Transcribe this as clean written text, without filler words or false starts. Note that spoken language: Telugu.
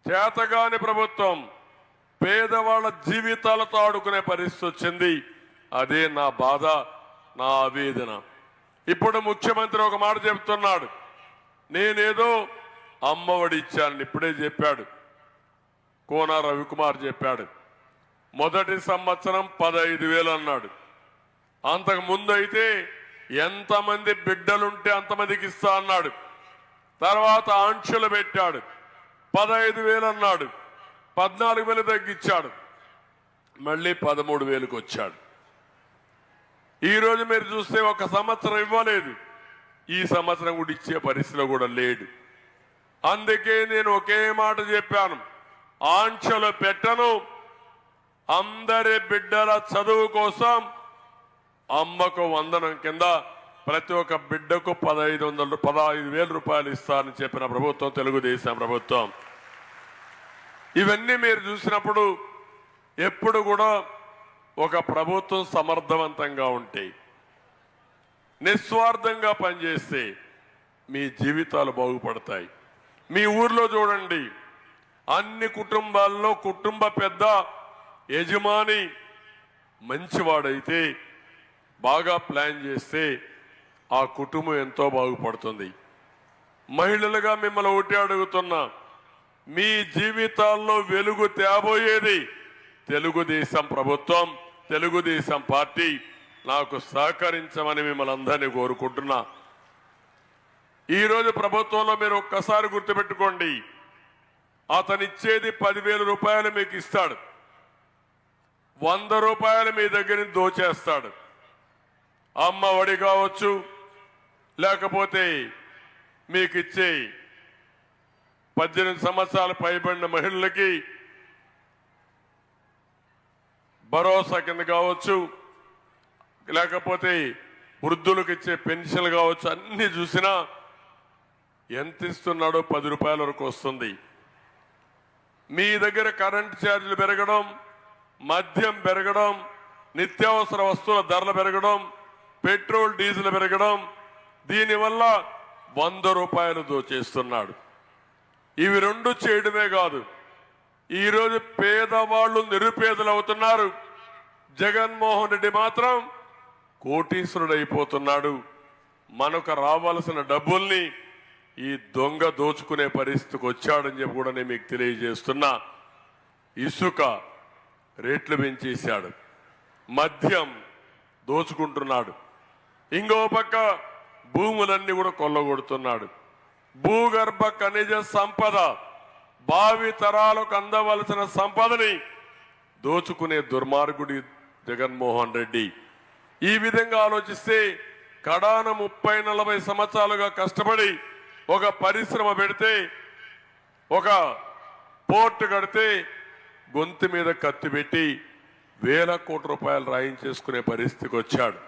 చేతగాని ప్రభుత్వం పేదవాళ్ళ జీవితాలతో ఆడుకునే పరిస్థితి వచ్చింది. అదే నా బాధ, నా ఆవేదన. ఇప్పుడు ముఖ్యమంత్రి ఒక మాట చెప్తున్నాడు, నేనేదో అమ్మఒడి ఇచ్చానని ఇప్పుడే చెప్పాడు. కోన రవికుమార్ చెప్పాడు. మొదటి సంవత్సరం 15,000 అన్నాడు. అంతకు ముందు అయితే ఎంతమంది బిడ్డలుంటే అంతమందికి ఇస్తా అన్నాడు. తర్వాత ఆంక్షలు పెట్టాడు. 15,000 అన్నాడు. 14,000 తగ్గించాడు. మళ్ళీ 13,000కి వచ్చాడు. ఈరోజు మీరు చూస్తే ఒక సంవత్సరం ఇవ్వలేదు, ఈ సంవత్సరం కూడా ఇచ్చే పరిస్థితిలో కూడా లేడు. అందుకే నేను ఒకే మాట చెప్పాను, ఆంక్షలు పెట్టను. అందరి బిడ్డల చదువు కోసం అమ్మకు వందనం కింద ప్రతి ఒక్క బిడ్డకు 15,000 రూపాయలు ఇస్తారని చెప్పిన ప్రభుత్వం తెలుగుదేశం ప్రభుత్వం. ఇవన్నీ మీరు చూసినప్పుడు ఎప్పుడు కూడా ఒక ప్రభుత్వం సమర్థవంతంగా ఉంటే, నిస్వార్థంగా పనిచేస్తే మీ జీవితాలు బాగుపడతాయి. మీ ఊర్లో చూడండి, అన్ని కుటుంబాల్లో కుటుంబ పెద్ద యజమాని మంచివాడైతే, బాగా ప్లాన్ చేస్తే ఆ కుటుంబం ఎంతో బాగుపడుతుంది. మహిళలుగా మిమ్మల్ని ఒకటి అడుగుతున్నా, మీ జీవితాల్లో వెలుగు తేబోయేది తెలుగుదేశం ప్రభుత్వం, తెలుగుదేశం పార్టీ. నాకు సహకరించమని మిమ్మల్ని అందరినీ కోరుకుంటున్నా. ఈరోజు ప్రభుత్వంలో మీరు ఒక్కసారి గుర్తుపెట్టుకోండి, అతనిచ్చేది 10,000 రూపాయలు మీకు ఇస్తాడు, 100 రూపాయలు మీ దగ్గర నుంచి దోచేస్తాడు. అమ్మ ఒడి కావచ్చు, లేకపోతే మీకు ఇచ్చే 18 సంవత్సరాలు పైబడిన మహిళలకి భరోసా కింద కావచ్చు, లేకపోతే వృద్ధులకు ఇచ్చే పెన్షన్లు కావచ్చు, అన్ని చూసినా ఎంత ఇస్తున్నాడో 10 రూపాయల వరకు వస్తుంది. మీ దగ్గర కరెంట్ ఛార్జీలు పెరగడం, మద్యం పెరగడం, నిత్యావసర వస్తువుల ధరలు పెరగడం, పెట్రోల్ డీజిల్ పెరగడం, దీనివల్ల 100 రూపాయలు దోచేస్తున్నాడు. ఇవి రెండు చేయడమే కాదు, ఈరోజు పేదవాళ్ళు నిరుపేదలు అవుతున్నారు. జగన్మోహన్ రెడ్డి మాత్రం కోటీశ్వరుడు అయిపోతున్నాడు. మనకు రావాల్సిన డబ్బుల్ని ఈ దొంగ దోచుకునే పరిస్థితికి వచ్చాడని చెప్పి కూడా నేను మీకు తెలియజేస్తున్నా. ఇసుక రేట్లు పెంచేశాడు, మద్యం దోచుకుంటున్నాడు, ఇంకో పక్క భూములన్నీ కూడా కొల్లగొడుతున్నాడు. భూగర్భ ఖనిజ సంపద, భావి తరాలకు అందవలసిన సంపదని దోచుకునే దుర్మార్గుడి జగన్మోహన్ రెడ్డి. ఈ విధంగా ఆలోచిస్తే కడాన 30-40 సంవత్సరాలుగా కష్టపడి ఒక పరిశ్రమ పెడితే, ఒక పోర్టు కడితే గొంతు మీద కత్తి పెట్టి 1,000 కోట్ల రూపాయలు రాయించేసుకునే పరిస్థితికి వచ్చాడు.